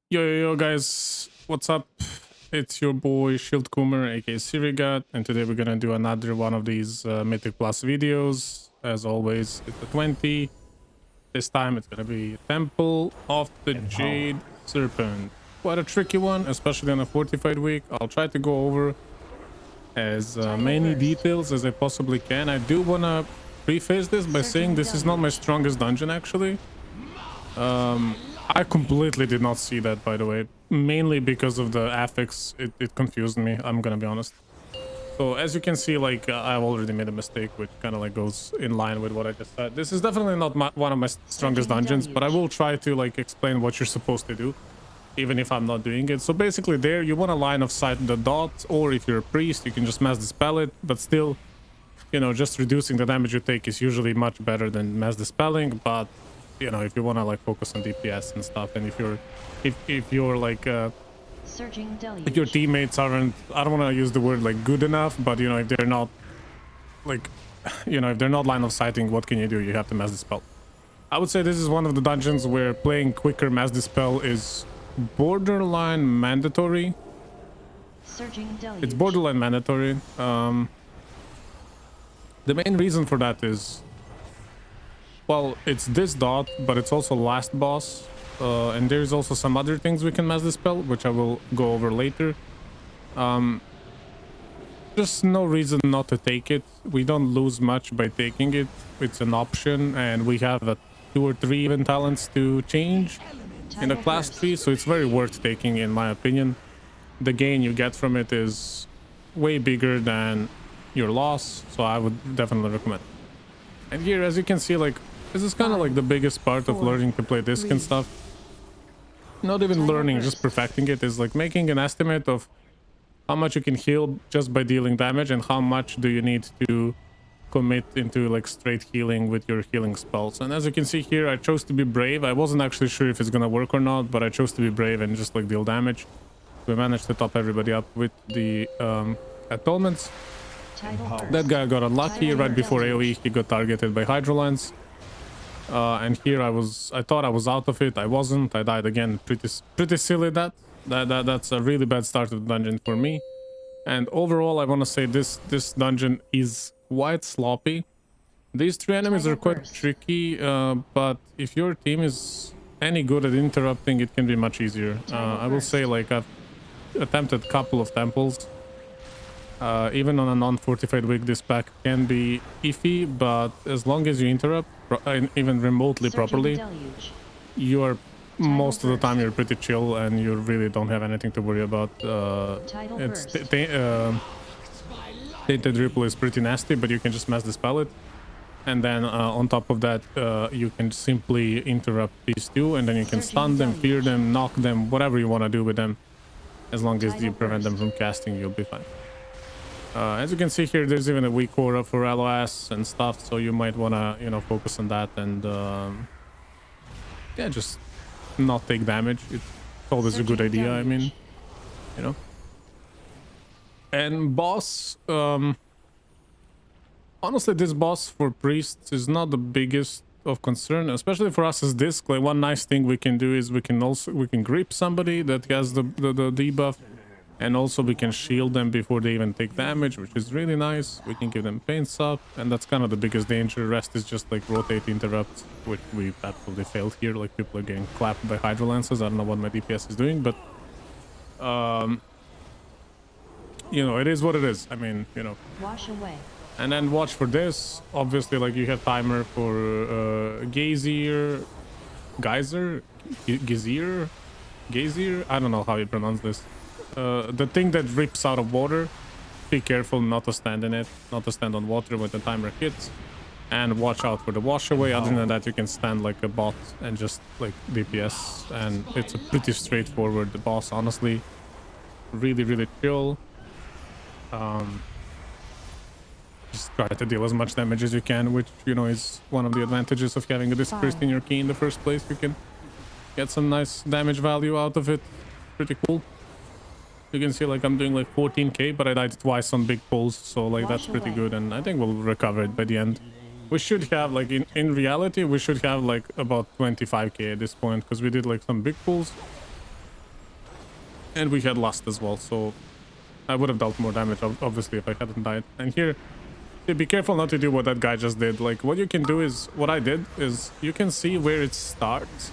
Yo guys, what's up? It's your boy Shieldcoomer aka Sirigath, and today we're gonna do another one of these Mythic Plus videos. As always, it's a 20. This time it's gonna be Temple of the Jade Serpent. Quite a tricky one, especially on a Fortified week. I'll try to go over as many details as I possibly can. I do wanna preface this by saying this is not my strongest dungeon actually. I completely did not see that, by the way, mainly because of the affix. It confused me, I'm gonna be honest. So as you can see, like I've already made a mistake, which kind of like goes in line with what I just said. This is definitely not one of my strongest dungeons, but I will try to like explain what you're supposed to do, even if I'm not doing it. So basically there you want a line of sight the dot, or if you're a priest you can just mass dispel it, but still, you know, just reducing the damage you take is usually much better than mass dispelling. But you know, if you want to like focus on DPS and stuff, and if you're like if your teammates aren't, I don't want to use the word like good enough, but you know, if they're not like, you know, if they're not line of sighting, what can you do? You have to mass dispel. I would say this is one of the dungeons where playing quicker mass dispel is borderline mandatory. It's borderline mandatory. The main reason for that is, well, it's this dot, but it's also last boss, and there's also some other things we can mass dispel, which I will go over later. Just no reason not to take it. We don't lose much by taking it. It's an option, and we have 2 or 3 even talents to change in the class tree, so it's very worth taking in my opinion. The gain you get from it is way bigger than your loss, so I would definitely recommend. And here, as you can see, like, this is kind of like the biggest part of learning to play disc and stuff. Not even learning, just perfecting it, is like making an estimate of how much you can heal just by dealing damage, and how much do you need to commit into like straight healing with your healing spells. And as you can see here, I chose to be brave. I wasn't actually sure if it's gonna work or not, but I chose to be brave and just like deal damage. We managed to top everybody up with the atonements. That guy got unlucky. Right before AoE he got targeted by Hydrolines. And here I thought I was out of it. I wasn't. I died again. Pretty silly. That's a really bad start of the dungeon for me. And overall I want to say this dungeon is quite sloppy. These 3 enemies are quite tricky, but if your team is any good at interrupting, it can be much easier. I will say, like, I've attempted a couple of temples. Even on a non-fortified week, this pack can be iffy, but as long as you interrupt, even remotely properly, you are, most of the time, you're pretty chill, and you really don't have anything to worry about. Tainted Ripple is pretty nasty, but you can just mass dispel it. And then on top of that, you can simply interrupt these 2, and then you can stun them, fear them, knock them, whatever you want to do with them. As long as you prevent them from casting, you'll be fine. As you can see here, there's even a weak aura for LOS and stuff, so you might want to, you know, focus on that and yeah, just not take damage. It's always a good idea, I mean, you know. And boss, honestly, this boss for priests is not the biggest of concern, especially for us as disc. Like, one nice thing we can do is we can grip somebody that has the debuff. And also we can shield them before they even take damage, which is really nice. We can give them paints up, and that's kind of the biggest danger. The rest is just like rotate, interrupt, which we absolutely failed here. Like, people are getting clapped by Hydrolances. I don't know what my DPS is doing, but you know, it is what it is. I mean, you know. Wash away. And then watch for this. Obviously, like, you have timer for Gazier, I don't know how you pronounce this. The thing that rips out of water, be careful not to stand in it, not to stand on water when the timer hits, and watch out for the wash away. Other than that, you can stand like a bot and just like DPS, and it's a pretty straightforward boss, honestly. Really chill. Just try to deal as much damage as you can, which, you know, is one of the advantages of having a disc priest in your key in the first place. You can get some nice damage value out of it. Pretty cool. You can see, like, I'm doing like 14k, but I died twice on big pulls, so like that's pretty good, and I think we'll recover it by the end. We should have, like, in reality, we should have like about 25k at this point, because we did like some big pulls. and we had Lust as well, so I would have dealt more damage, obviously, if I hadn't died. And here, be careful not to do what that guy just did. Like, what you can do is, what I did is, you can see where it starts,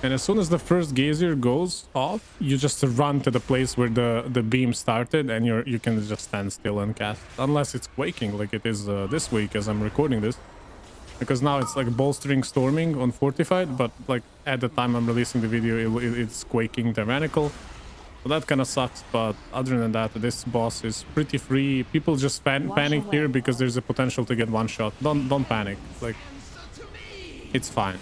and as soon as the first geyser goes off, you just run to the place where the beam started, and you can just stand still and cast, unless it's quaking like it is this week as I'm recording this, because now it's like bolstering storming on Fortified, but like at the time I'm releasing the video, it's quaking tyrannical. So that kind of sucks, but other than that, this boss is pretty free. People just panic here because there's a potential to get one shot. Don't panic. Like, it's fine.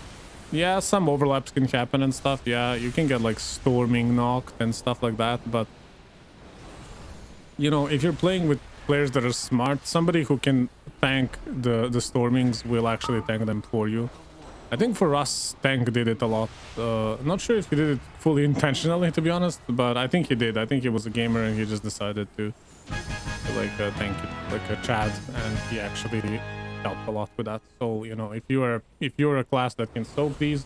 Yeah, some overlaps can happen and stuff. Yeah, you can get like storming knocked and stuff like that, but you know, if you're playing with players that are smart, somebody who can tank the stormings will actually tank them for you. I think for us, Tank did it a lot. Not sure if he did it fully intentionally, to be honest, but I think he did. I think he was a gamer and he just decided to like tank it like a Chad, and he actually helped a lot with that. So, you know, if you're a class that can soak these,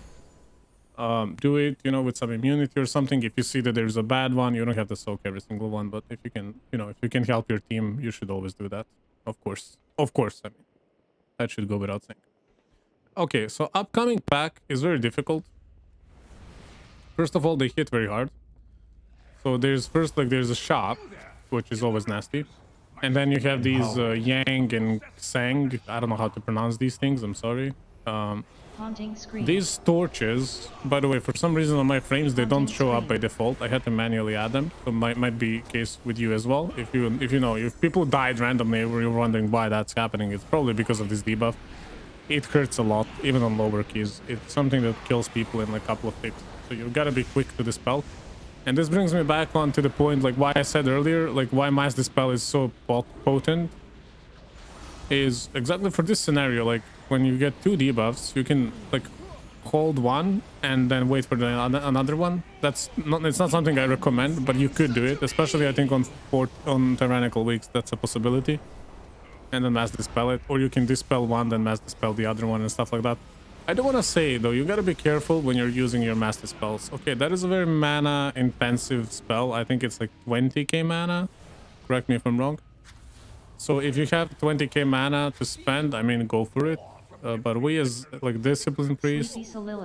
do it, you know, with some immunity or something. If you see that there's a bad one, you don't have to soak every single one, but if you can, you know, if you can help your team, you should always do that. Of course, I mean, that should go without saying. Okay, so upcoming pack is very difficult. First of all, they hit very hard. So there's a Sha, which is always nasty. And then you have these Yang and Sang. I don't know how to pronounce these things, I'm sorry. These torches, by the way, for some reason on my frames, they don't show up by default. I had to manually add them. So might be case with you as well. If you know, if people died randomly, or you're wondering why that's happening, it's probably because of this debuff. It hurts a lot, even on lower keys. It's something that kills people in like a couple of ticks. So you gotta be quick to dispel. And this brings me back on to the point, like why I said earlier, like why Mass Dispel is so potent, is exactly for this scenario. Like when you get 2 debuffs, you can like hold one and then wait for another one. It's not something I recommend, but you could do it, especially I think on tyrannical weeks. That's a possibility. And then Mass Dispel it, or you can dispel one, then Mass Dispel the other one and stuff like that. I do want to say though, you gotta be careful when you're using your Mass Dispels. Okay, that is a very mana intensive spell. I think it's like 20k mana. Correct me if I'm wrong. So if you have 20k mana to spend, I mean, go for it. But we as like Discipline Priest,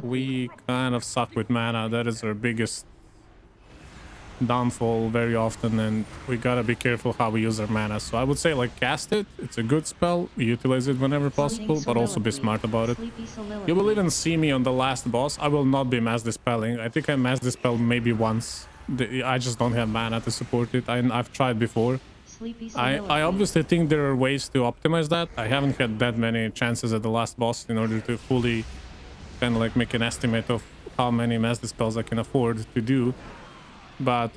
we kind of suck with mana. That is our biggest downfall very often, and we gotta be careful how we use our mana. So I would say like cast it. It's a good spell. Utilize it whenever possible, but also be smart about it. You will even see me on the last boss. I will not be Mass Dispelling. I think I Mass Dispelled maybe once. I just don't have mana to support it. I've tried before. I obviously think there are ways to optimize that. I haven't had that many chances at the last boss in order to fully kind of like make an estimate of how many Mass Dispels I can afford to do. But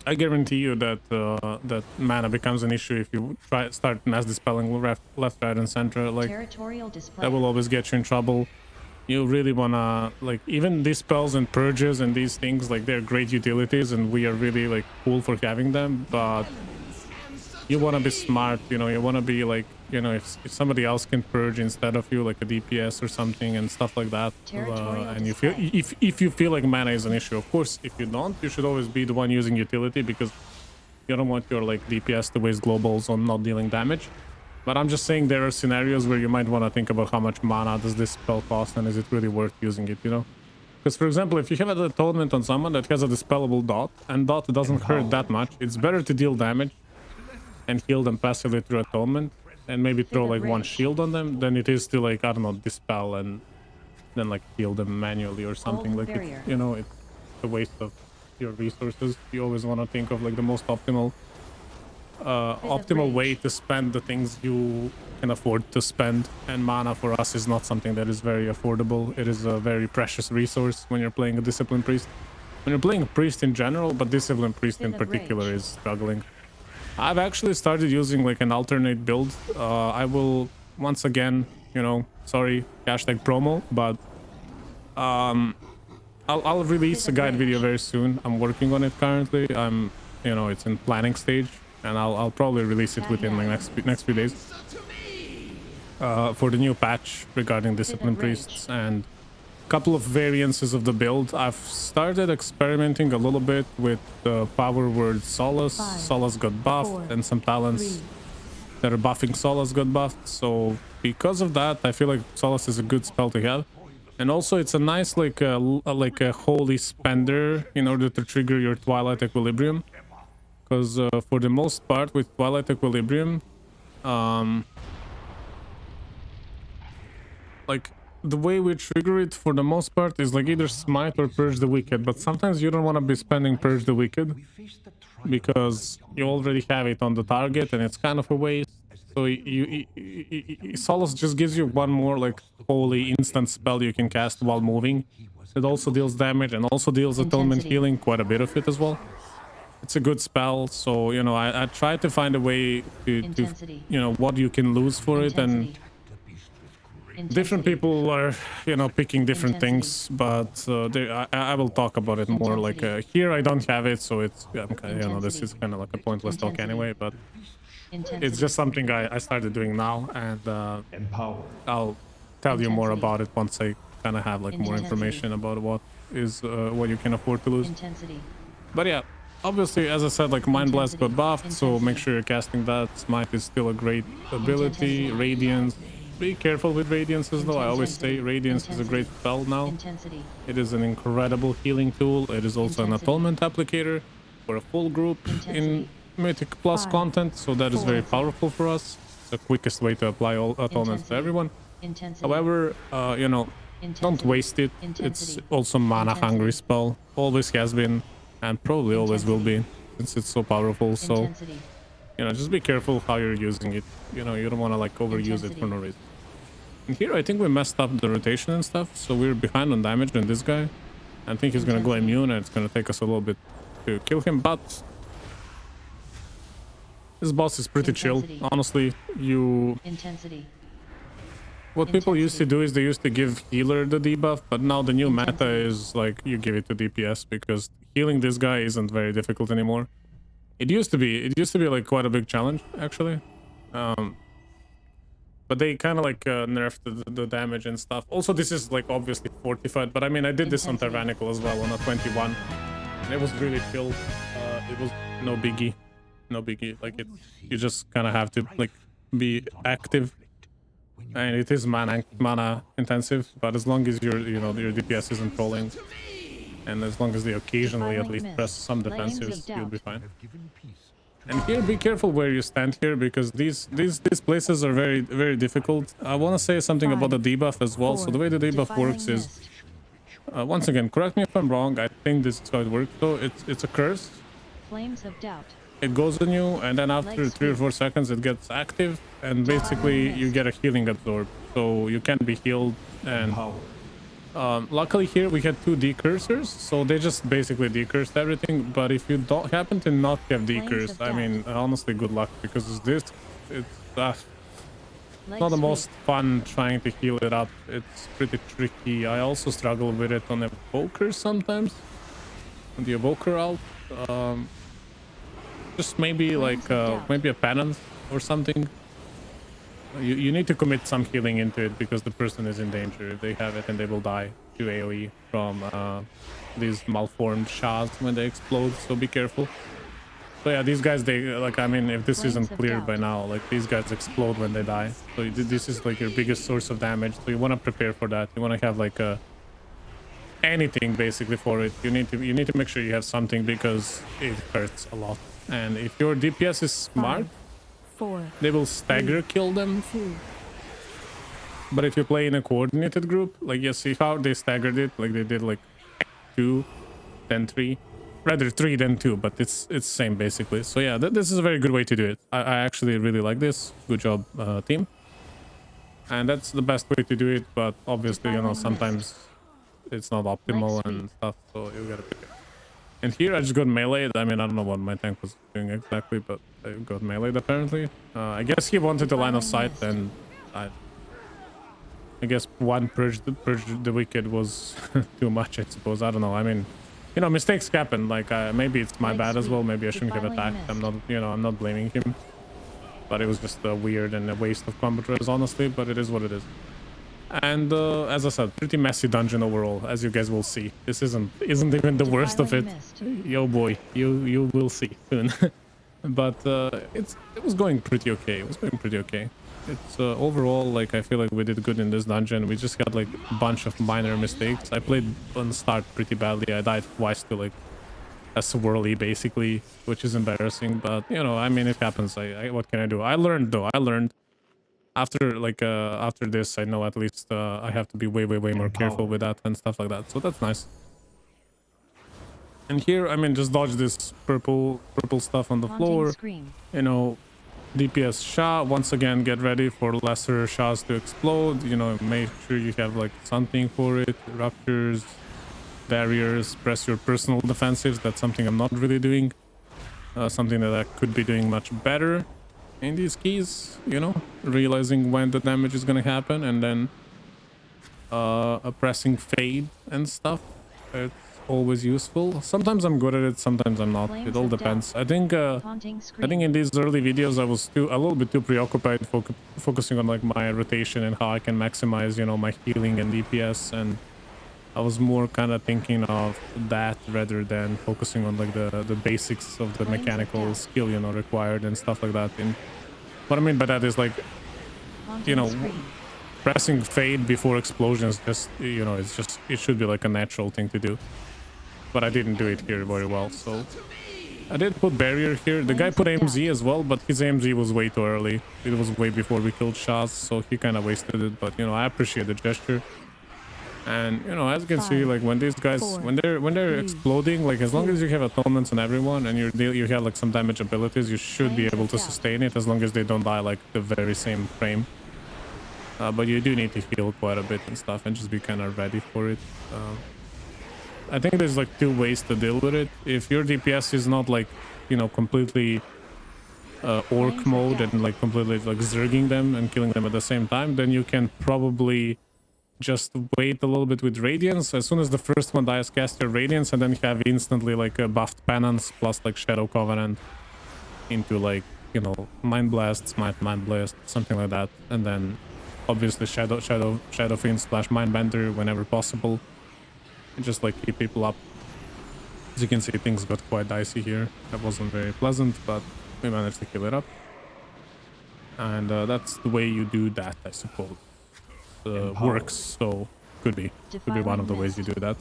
I guarantee you that that mana becomes an issue if you start Mass Dispelling left, right, and center. Like that will always get you in trouble. You really wanna like even these spells and purges and these things, like they're great utilities, and we are really like cool for having them. But you wanna be smart. You know, you wanna be like, you know, if somebody else can purge instead of you, like a DPS or something and stuff like that, and you feel if you feel like mana is an issue. Of course, if you don't, you should always be the one using utility, because you don't want your like DPS to waste globals on not dealing damage. But I'm just saying there are scenarios where you might want to think about how much mana does this spell cost, and is it really worth using it, you know? Because for example, if you have an atonement on someone that has a dispellable dot, and dot doesn't hurt that much, it's better to deal damage and heal them passively through atonement, and maybe throw like one shield on them, than it is to like, I don't know, dispel and then like heal them manually or something. Like it's, you know, it's a waste of your resources. You always want to think of like the most optimal way to spend the things you can afford to spend, and mana for us is not something that is very affordable. It is a very precious resource when you're playing a Discipline Priest, when you're playing a priest in general, but Discipline Priest in particular is struggling. I've actually started using like an alternate build. I will once again, you know, sorry, hashtag promo, but I'll release a guide video very soon. I'm working on it currently. You know, it's in planning stage, and I'll probably release it within like next few days for the new patch regarding Discipline Priests. And couple of variances of the build. I've started experimenting a little bit with the power word Solace. Solace got buffed, and some talents that are buffing Solace got buffed. So because of that, I feel like Solace is a good spell to have. And also it's a nice like a holy spender in order to trigger your Twilight Equilibrium. Because for the most part with Twilight Equilibrium, like the way we trigger it for the most part is like either Smite or Purge the Wicked. But sometimes you don't want to be spending Purge the Wicked because you already have it on the target and it's kind of a waste. So Solace just gives you one more like holy instant spell you can cast while moving. It also deals damage and also deals atonement healing, quite a bit of it as well. It's a good spell, so you know I try to find a way to you know what you can lose for it, and different people are you know picking different things, but I will talk about it more. Like here I don't have it, so it's you know this is kind of like a pointless talk anyway, but it's just something I started doing now, and I'll tell you more about it once I kind of have like more information about what you can afford to lose. But yeah, obviously, as I said, like Mind Blast got buffed, so make sure you're casting that. Smite is still a great ability. Radiance, be careful with Radiances though. I always say Radiance is a great spell now. It is an incredible healing tool. It is also an atonement applicator for a full group in Mythic Plus content, so that is very powerful for us. It's the quickest way to apply all atonements to everyone. However, you know, don't waste it. It's also mana hungry spell. Always has been, and probably always will be, since it's so powerful. So, you know, just be careful how you're using it. You know, you don't want to like overuse it for no reason. And here, I think we messed up the rotation and stuff, so we're behind on damage on this guy. I think he's gonna go immune, and it's gonna take us a little bit to kill him, but this boss is pretty chill. Honestly, what people used to do is they used to give healer the debuff, but now the new meta is like you give it to DPS because healing this guy isn't very difficult anymore. It used to be like quite a big challenge actually, but they kind of like nerfed the damage and stuff. Also, this is like obviously fortified, but I mean I did this on Tyrannical as well on a 21, and it was really chill. It was no biggie. Like you just kind of have to like be active, and it is mana intensive, but as long as your DPS isn't trolling, and as long as they occasionally at least press some defensives, you'll be fine. And here, be careful where you stand here, because these places are very, very difficult. I want to say something about the debuff as well. So the way the debuff works is, once again, correct me if I'm wrong, I think this is how it works though. It's a curse. Flames of Doubt. It goes on you, and then after 3 or 4 seconds it gets active, and basically you get a healing absorb, so you can be healed. And luckily here we had 2 decursors, so they just basically decursed everything. But if you don't happen to not have decurse, I mean honestly good luck, because it's not the most fun trying to heal it up. It's pretty tricky. I also struggle with it on Evoker sometimes, on the Evoker alt. Just maybe like maybe a penance or something. You need to commit some healing into it, because the person is in danger if they have it, and they will die to AoE from these malformed Shas when they explode, so be careful. So yeah, these guys, they like, I mean, if this isn't clear by now, like these guys explode when they die, so this is like your biggest source of damage, so you want to prepare for that. You want to have like anything basically for it. You need to make sure you have something, because it hurts a lot. And if your DPS is smart, 4, they will stagger kill them. 2. But if you play in a coordinated group, like you see how they staggered it, like they did like 2, then 3, rather 3 then 2, but it's same basically. So yeah, this is a very good way to do it. I actually really like this. Good job, team. And that's the best way to do it, but obviously, you know, sometimes it's not optimal and stuff, so you gotta pick it. And here I just got meleeed. I mean, I don't know what my tank was doing exactly, but I got meleeed apparently. I guess he wanted the line of sight, and I guess one purge the wicked was too much, I suppose. I don't know. I mean, you know, mistakes happen. Like maybe it's my bad as well. Maybe I shouldn't have attacked. I'm not blaming him. But it was just weird and a waste of combat res, honestly. But it is what it is. And as I said, pretty messy dungeon overall, as you guys will see. This isn't even the worst of it. Yo boy, you will see soon. But it was going pretty okay. It was going pretty okay. It's overall, like, I feel like we did good in this dungeon. We just had like a bunch of minor mistakes. I played on start pretty badly. I died twice to like a swirly basically, which is embarrassing, but you know, I mean, it happens. What can I do? I learned though. I learned after like after this. I know at least I have to be way more careful with that and stuff like that, so that's nice. And here, I mean, just dodge this purple stuff on the floor. You know, DPS Sha. Once again, get ready for lesser Shas to explode. You know, make sure you have like something for it. Ruptures, barriers, press your personal defensives. That's something I'm not really doing. Something that I could be doing much better in these keys, you know, realizing when the damage is gonna happen, and then pressing fade and stuff. It's always useful. Sometimes I'm good at it, sometimes I'm not. It all depends. I think in these early videos I was a little bit too preoccupied focusing on like my rotation and how I can maximize, you know, my healing and DPS, and I was more kind of thinking of that rather than focusing on like the basics of the mechanical skill, you know, required and stuff like that. And what I mean by that is like, you know, pressing fade before explosions, just, you know, it should be like a natural thing to do. But I didn't do it here very well, so I did put barrier here. The guy put AMZ as well, but his AMZ was way too early. It was way before we killed Shas, so he kind of wasted it. But you know, I appreciate the gesture. And you know, as you can see, like when these guys, when they're exploding, like as long as you have atonements on everyone and you have like some damage abilities, you should be able to sustain it as long as they don't die like the very same frame. But you do need to heal quite a bit and stuff, and just be kind of ready for it. I think there's like two ways to deal with it. If your DPS is not like, you know, completely orc mode and like completely like zerging them and killing them at the same time, then you can probably just wait a little bit with Radiance. As soon as the first one dies, cast your Radiance, and then have instantly like a buffed Penance plus like Shadow Covenant into like, you know, Mind Blast, Smite Mind Blast, something like that. And then obviously Shadow Fiend / Mindbender whenever possible. And just like keep people up. As you can see, things got quite dicey here. That wasn't very pleasant, but we managed to kill it up. And that's the way you do that, I suppose. Works, so could be one of the ways you do that.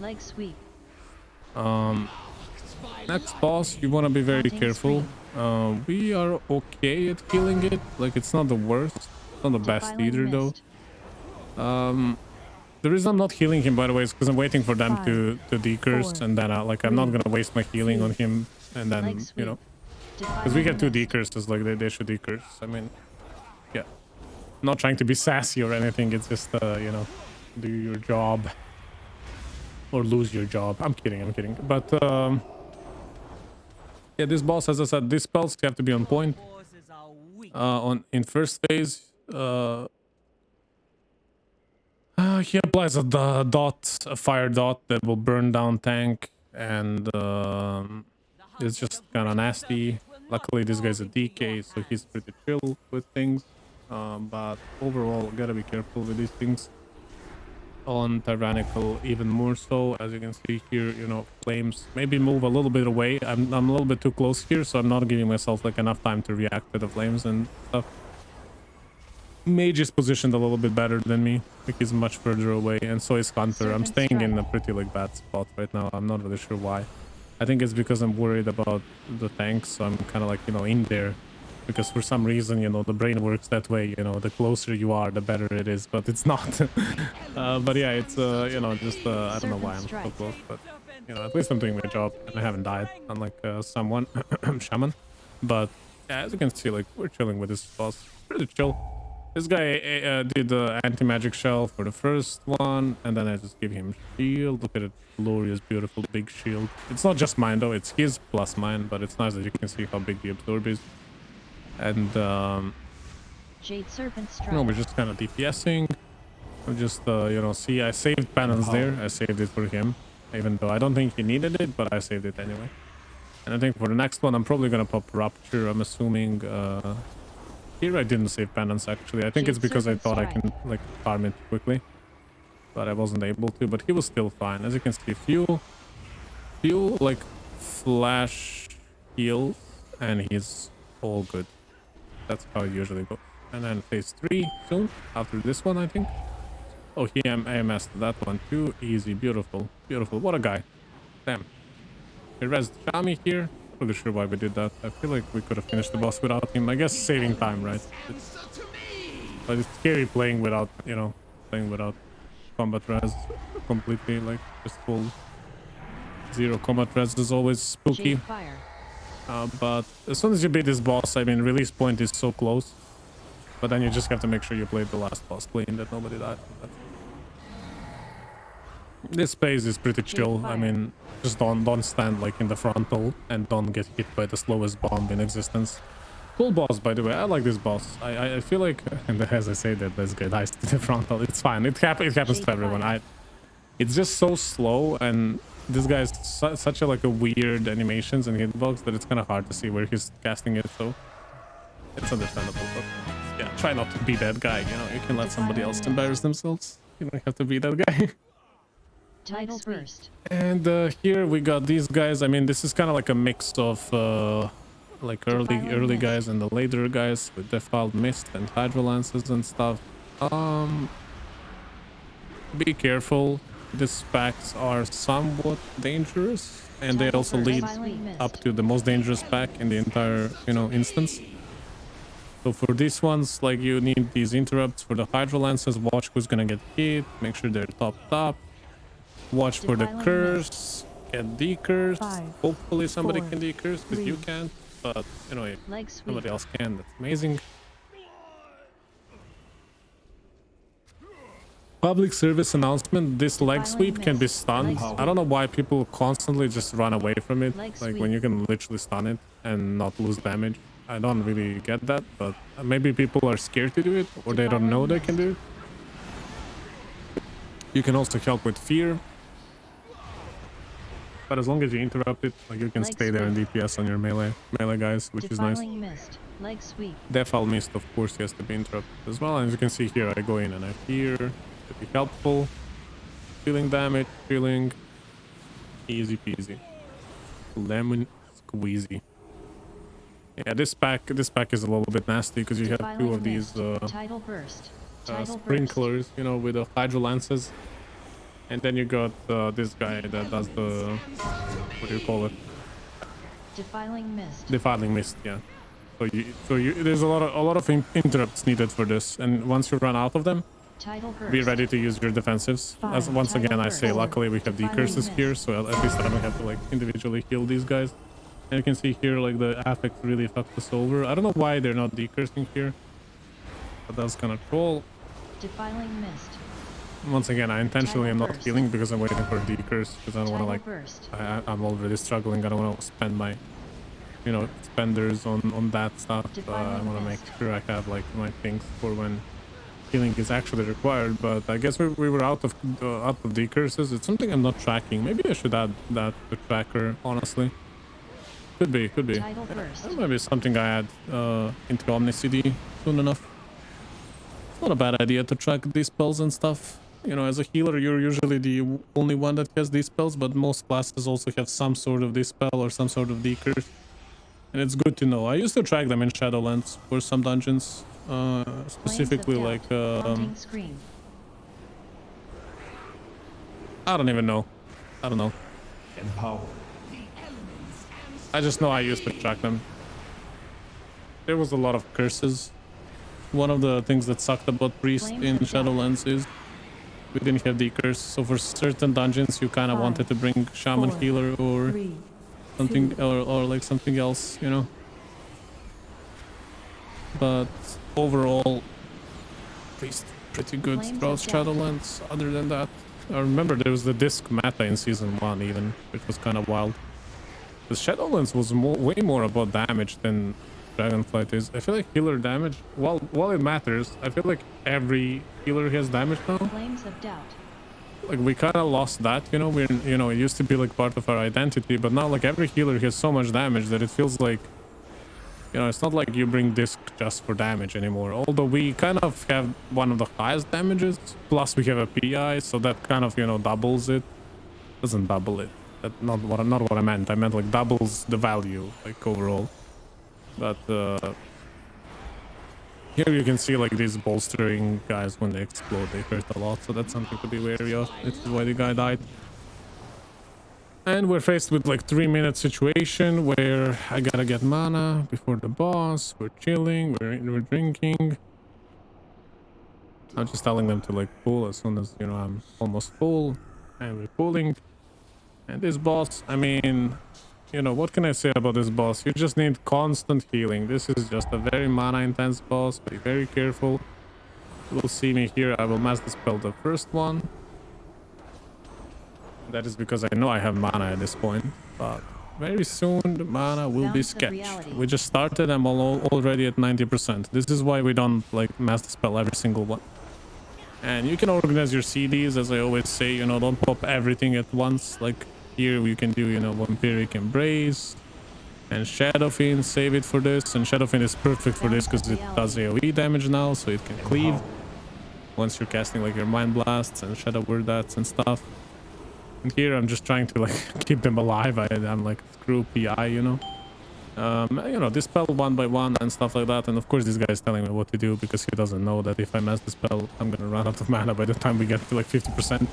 Next boss, you want to be very careful. We are okay at killing it. Like, it's not the worst, not the best either though. The reason I'm not healing him, by the way, is because I'm waiting for them to decurse, and then like I'm not gonna waste my healing on him, and then, you know, because we get 2 decurses, like they should decurse. I mean, yeah, not trying to be sassy or anything. It's just you know, do your job or lose your job. I'm kidding. But yeah, this boss, as I said, these spells have to be on point. In first phase, he applies a fire dot that will burn down tank, and it's just kind of nasty. Luckily, this guy's a DK, so he's pretty chill with things. But overall, gotta be careful with these things. On Tyrannical, even more so. As you can see here, you know, flames maybe move a little bit away. I'm a little bit too close here, so I'm not giving myself like enough time to react to the flames and stuff. Mage is positioned a little bit better than me. I think he's much further away, and so is Hunter. I'm staying in a pretty like bad spot right now. I'm not really sure why. I think it's because I'm worried about the tanks, so I'm kind of like, you know, in there. Because for some reason, you know, the brain works that way, you know, the closer you are, the better it is, but it's not. But yeah, it's, you know, just, I don't know why I'm so close, but, you know, at least I'm doing my job, and I haven't died, unlike someone, Shaman. But, yeah, as you can see, like, we're chilling with this boss. Pretty chill. This guy did the anti-magic shell for the first one, and then I just give him shield. Look at it, glorious, beautiful, big shield. It's not just mine, though, it's his plus mine, but it's nice that you can see how big the absorb is. And Jade, Serpent, you know, we're just kind of DPSing. I'm just you know, see, I saved Penance there. I saved it for him, even though I don't think he needed it, but I saved it anyway. And I think for the next one, I'm probably gonna pop Rupture. I'm assuming here I didn't save Penance actually. I think it's because I thought I can like farm it quickly. but I wasn't able to. But he was still fine. As you can see, few like flash heals, and he's all good. That's how it usually goes. And then phase 3 soon after this one, I think. Oh, he AMS'd that one too. Easy, beautiful, beautiful. What a guy. Damn. He rezzed Shami here. Not really sure why we did that. I feel like we could have finished the boss without him. I guess saving time, right? But it's scary playing without, you know, playing without combat res completely. Like just full zero combat res is always spooky. Jade fire. But as soon as you beat this boss, I mean, release point is so close. But then you just have to make sure you play the last boss clean, that nobody died. This phase is pretty chill. I mean, just don't stand like in the frontal and don't get hit by the slowest bomb in existence. Cool boss, by the way. I like this boss. I feel like, and as I say that, this guy dies to the frontal. It's fine. It happens to everyone. It's just so slow, and this guy has such a like a weird animations and hitbox that it's kind of hard to see where he's casting it. So it's understandable. But yeah, try not to be that guy. You know, you can let somebody else embarrass themselves. You don't have to be that guy. Title first. And here we got these guys. I mean, this is kind of like a mix of like early guys and the later guys with Defiled Mist and Hydro Lances and stuff. Be careful. These packs are somewhat dangerous, and they also lead up to the most dangerous pack in the entire, you know, instance. So for these ones, like, you need these interrupts. For the Hydro Lances, watch who's gonna get hit, make sure they're top. Watch for the curse, get decurse. Hopefully somebody can decurse, because you can't, but you know, if somebody else can, that's amazing. Public service announcement, this leg sweep can be stunned. I don't know why people constantly just run away from it, like when you can literally stun it and not lose damage. I don't really get that, but maybe people are scared to do it, or they don't know they can do it. You can also help with fear, but as long as you interrupt it, like, you can stay there and DPS on your melee guys, which is nice. Defiled Mist, of course, has to be interrupted as well. And as you can see here, I go in and I fear to be helpful. Feeling damage, feeling easy peasy, lemon squeezy. Yeah, this pack is a little bit nasty because you have two of these sprinklers, you know, with the Hydro Lances. And then you got this guy that does the, what do you call it? Defiling Mist, yeah. So there's a lot of interrupts needed for this, and once you run out of them, be ready to use your defensives. As once again I say, luckily we have decurses here, so at least I don't have to like individually heal these guys. And you can see here, like, the Affix really fucked us over. I don't know why they're not decursing here, but that's kind of cool. Defiling Mist. Once again, I intentionally am not healing because I'm waiting for a decurse, because I don't want to, like, I'm already struggling. I don't want to spend my, you know, spenders on that stuff. I want to make sure I have, like, my things for when healing is actually required. But I guess we were out of decurses. It's something I'm not tracking. Maybe I should add that to tracker, honestly. Could be. That might be something I add into Omni-CD soon enough. It's not a bad idea to track these spells and stuff. You know, as a healer, you're usually the only one that has these spells, but most classes also have some sort of dispel or some sort of decurse. And it's good to know. I used to track them in Shadowlands for some dungeons, specifically like I don't even know. I don't know. I just know I used to track them. There was a lot of curses. One of the things that sucked about Priest in Shadowlands is we didn't have the curse. So for certain dungeons, you kind of wanted to bring Shaman Healer or something, or like something else, you know. But overall, Priest pretty good throughout Shadowlands. Other than that, I remember there was the disc meta in season 1 even, which was kind of wild. The Shadowlands was way more about damage than Dragonflight is. I feel like healer damage, while it matters, I feel like every healer has damage now. Flames of Doubt. Like, we kind of lost that, you know. It used to be like part of our identity, but now like every healer has so much damage that it feels like You know, it's not like you bring disc just for damage anymore. Although we kind of have one of the highest damages. Plus we have a PI, so that kind of, you know, doubles it. Doesn't double it. That's not what I meant. I meant like doubles the value, like overall. But here you can see like these bolstering guys, when they explode, they hurt a lot. So that's something to be wary of. This is why the guy died. And we're faced with like 3-minute situation where I gotta get mana before the boss. We're chilling, we're drinking. I'm just telling them to like pull as soon as, you know, I'm almost full. And we're pulling. And this boss, I mean, you know, what can I say about this boss? You just need constant healing. This is just a very mana intense boss. Be very careful. You will see me here. I will mass dispel the first one. That is because I know I have mana at this point, but very soon the mana will be sketched. We just started, I'm already at 90%. This is why we don't like mass dispel every single one. And you can organize your CDs, as I always say, you know, don't pop everything at once. Like here we can do, you know, Vampiric Embrace and Shadow Fiend, save it for this. And Shadow Fiend is perfect for this because it does AoE damage now, so it can cleave once you're casting like your Mind Blasts and Shadow Word Dats and stuff. And here I'm just trying to like keep them alive. I'm like screw PI, you know. You know, dispel one by one and stuff like that. And of course this guy is telling me what to do because he doesn't know that if I mass dispel, I'm gonna run out of mana by the time we get to like 50%.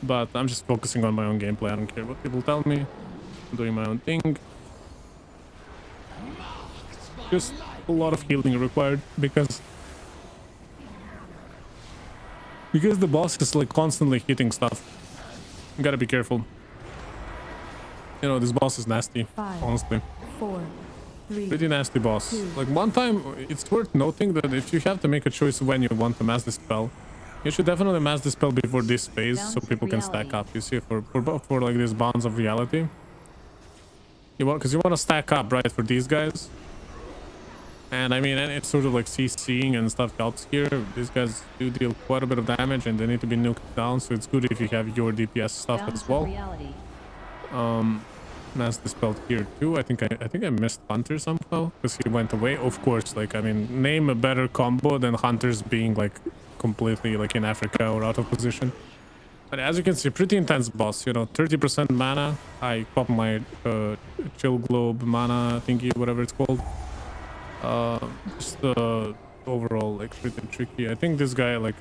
But I'm just focusing on my own gameplay. I don't care what people tell me. I'm doing my own thing. Just a lot of healing required because the boss is like constantly hitting stuff. You gotta be careful. You know, this boss is nasty, honestly. 4, 3, Pretty nasty boss. Like one time, it's worth noting that if you have to make a choice when you want to mass dispel, you should definitely mass dispel before this phase so people can stack up. You see, for like these bonds of reality. You want, because you want to stack up, right, for these guys. And I mean, it's sort of like CCing and stuff helps here. These guys do deal quite a bit of damage and they need to be nuked down, so it's good if you have your DPS stuff as well. Mass dispelled here too. I think I missed Hunter somehow because he went away. Of course, like, I mean, name a better combo than Hunters being like completely like in Africa or out of position. But as you can see, pretty intense boss, you know, 30% mana. I pop my chill globe mana thingy, whatever it's called. Just overall like pretty tricky. I think this guy like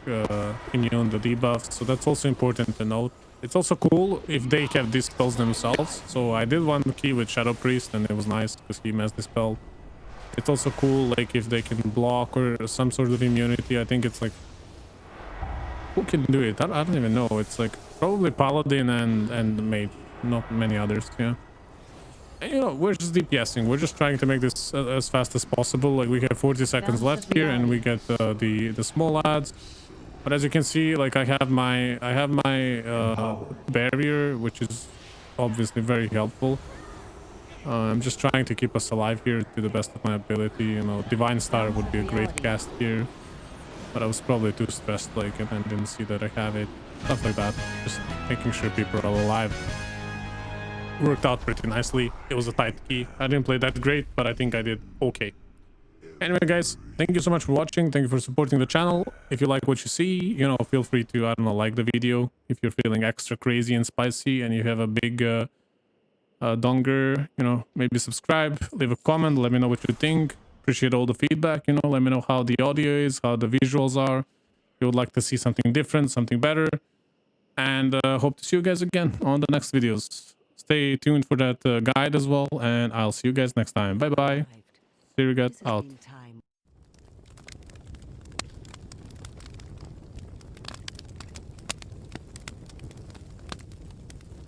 immune the debuffs, so that's also important to note. It's also cool if they have these spells themselves. So I did one key with Shadow Priest and it was nice because he mass dispelled. It's also cool like if they can block or some sort of immunity. I think it's like, who can do it? I don't even know. It's like probably Paladin and Mage, not many others. Yeah. And, you know, we're just DPSing. We're just trying to make this as fast as possible. Like we have 40 seconds left here, and we get the small ads. But as you can see, like I have my barrier, which is obviously very helpful. I'm just trying to keep us alive here to the best of my ability. You know, Divine Star would be a great cast here, but I was probably too stressed, like, and then didn't see that I have it. Stuff like that. Just making sure people are alive. Worked out pretty nicely. It was a tight key. I didn't play that great, but I think I did okay. Anyway, guys, thank you so much for watching. Thank you for supporting the channel. If you like what you see, you know, feel free to, I don't know, like the video. If you're feeling extra crazy and spicy and you have a big donger, you know, maybe subscribe, leave a comment, let me know what you think. Appreciate all the feedback, you know, let me know how the audio is, how the visuals are. If you would like to see something different, something better. And hope to see you guys again on the next videos. Stay tuned for that guide as well, and I'll see you guys next time. Bye bye. Sirigath out.